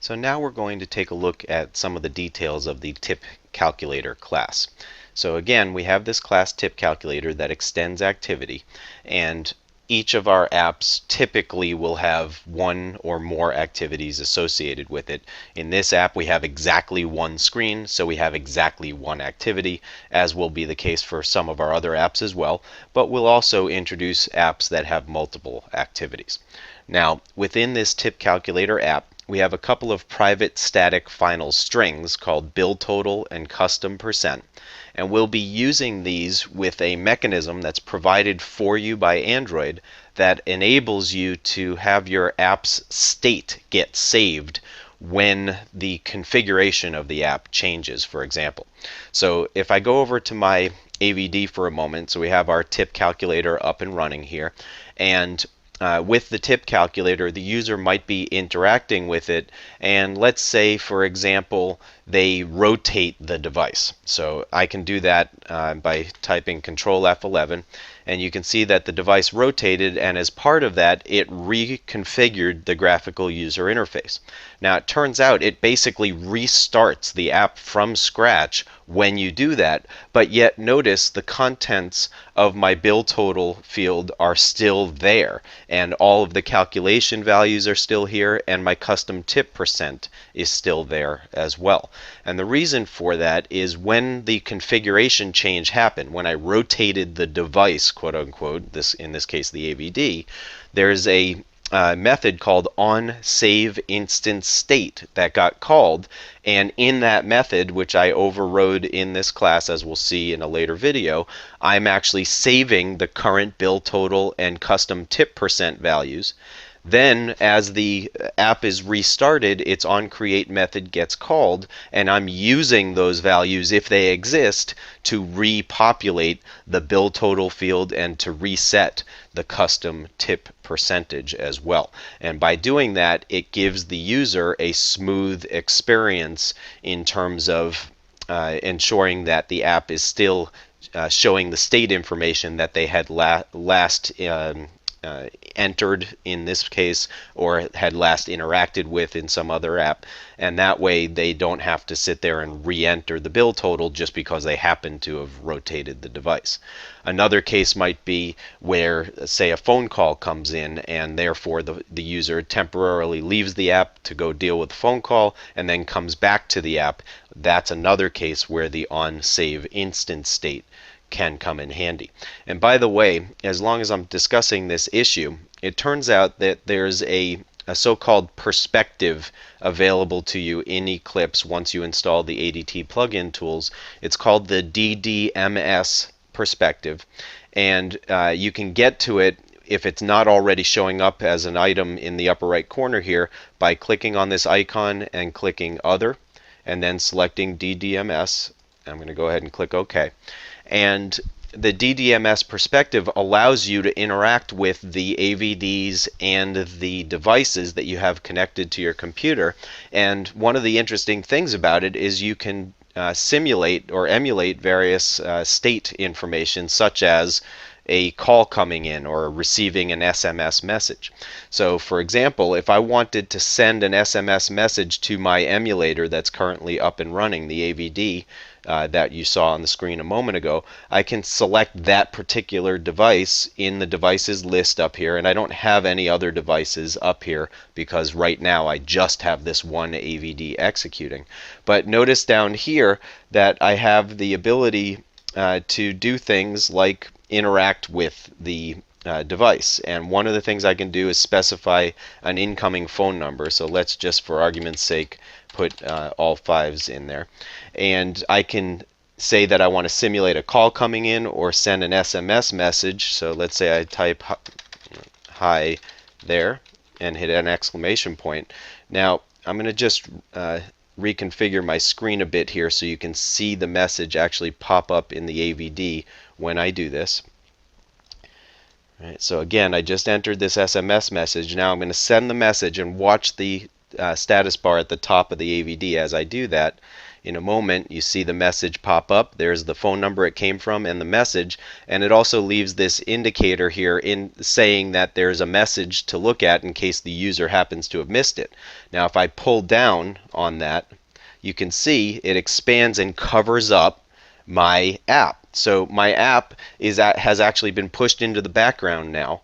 So now we're going to take a look at some of the details of the TipCalculator class. So again, we have this class TipCalculator that extends activity, and each of our apps typically will have one or more activities associated with it. In this app, we have exactly one screen, so we have exactly one activity, as will be the case for some of our other apps as well, but we'll also introduce apps that have multiple activities. Now, within this TipCalculator app, we have a couple of private static final strings called build total and custom percent, and we'll be using these with a mechanism that's provided for you by Android that enables you to have your app's state get saved when the configuration of the app changes, for example. So if I go over to my AVD for a moment, so we have our TipCalculator up and running here, and with the TipCalculator, the user might be interacting with it, and let's say, for example, they rotate the device. So I can do that by typing Control F11, and you can see that the device rotated, and as part of that, it reconfigured the graphical user interface. Now, it turns out it basically restarts the app from scratch when you do that, but yet notice the contents of my bill total field are still there, and all of the calculation values are still here, and my custom tip percent is still there as well. And the reason for that is when the configuration change happened, when I rotated the device, quote unquote, in this case the AVD, there's a method called onSaveInstanceState that got called, and in that method, which I overrode in this class, as we'll see in a later video, I'm actually saving the current bill total and custom tip percent values. Then, as the app is restarted, its onCreate method gets called, and I'm using those values, if they exist, to repopulate the bill total field and to reset the custom tip percentage as well. And by doing that, it gives the user a smooth experience in terms of ensuring that the app is still showing the state information that they had last entered in this case, or had last interacted with in some other app, and that way they don't have to sit there and re-enter the bill total just because they happen to have rotated the device. Another case might be where, say, a phone call comes in, and therefore the user temporarily leaves the app to go deal with the phone call and then comes back to the app. That's another case where the onSaveInstanceState can come in handy. And by the way, as long as I'm discussing this issue, it turns out that there's a so-called perspective available to you in Eclipse once you install the ADT plugin tools. It's called the DDMS perspective, and you can get to it if it's not already showing up as an item in the upper right corner here by clicking on this icon and clicking Other, and then selecting DDMS. I'm going to go ahead and click OK. And the DDMS perspective allows you to interact with the AVDs and the devices that you have connected to your computer. And one of the interesting things about it is you can simulate or emulate various state information, such as a call coming in or receiving an SMS message. So for example, if I wanted to send an SMS message to my emulator that's currently up and running, the AVD that you saw on the screen a moment ago, I can select that particular device in the devices list up here, and I don't have any other devices up here because right now I just have this one AVD executing. But notice down here that I have the ability to do things like interact with the device, and one of the things I can do is specify an incoming phone number. So let's just, for argument's sake, put all fives in there, and I can say that I want to simulate a call coming in or send an SMS message. So let's say I type hi there and hit an exclamation point. Now I'm going to just reconfigure my screen a bit here so you can see the message actually pop up in the AVD when I do this. Right, so again, I just entered this SMS message. Now I'm going to send the message, and watch the status bar at the top of the AVD as I do that. In a moment, you see the message pop up. There's the phone number it came from and the message, and it also leaves this indicator here in saying that there's a message to look at in case the user happens to have missed it. Now, if I pull down on that, you can see it expands and covers up my app. So my app has actually been pushed into the background now.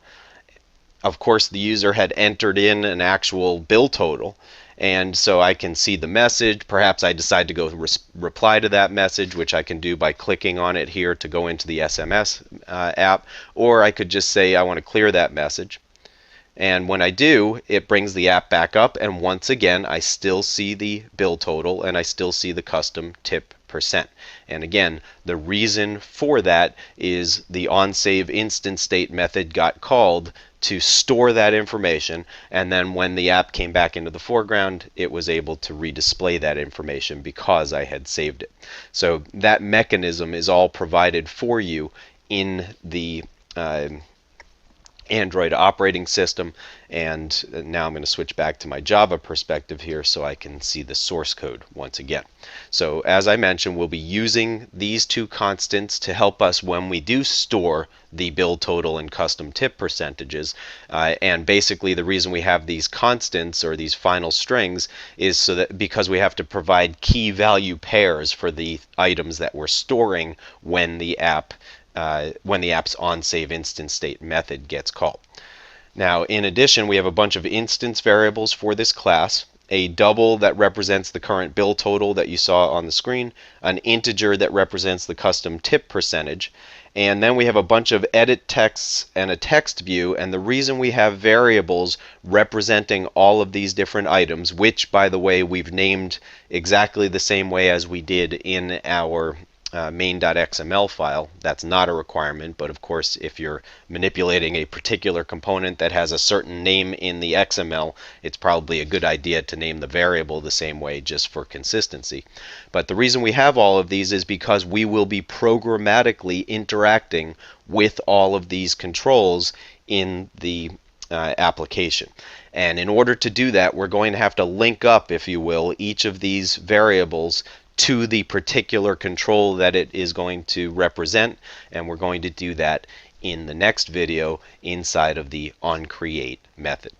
Of course, the user had entered in an actual bill total, and so I can see the message. Perhaps I decide to go reply to that message, which I can do by clicking on it here to go into the SMS app, or I could just say I want to clear that message. And when I do, it brings the app back up, and once again, I still see the bill total and I still see the custom tip percent. And again, the reason for that is the onSave instant state method got called to store that information, and then when the app came back into the foreground, it was able to redisplay that information because I had saved it. So that mechanism is all provided for you in the Android operating system. And now I'm going to switch back to my Java perspective here so I can see the source code once again. So as I mentioned, we'll be using these two constants to help us when we do store the bill total and custom tip percentages. And basically the reason we have these constants or these final strings is so that because we have to provide key value pairs for the items that we're storing when the app's onSave instant state method gets called. Now, in addition, we have a bunch of instance variables for this class, a double that represents the current bill total that you saw on the screen, an integer that represents the custom tip percentage, and then we have a bunch of edit texts and a text view. And the reason we have variables representing all of these different items, which, by the way, we've named exactly the same way as we did in our main.xml file. That's not a requirement, but of course if you're manipulating a particular component that has a certain name in the XML, it's probably a good idea to name the variable the same way just for consistency. But the reason we have all of these is because we will be programmatically interacting with all of these controls in the application. And in order to do that, we're going to have to link up, if you will, each of these variables to the particular control that it is going to represent, and we're going to do that in the next video inside of the onCreate method.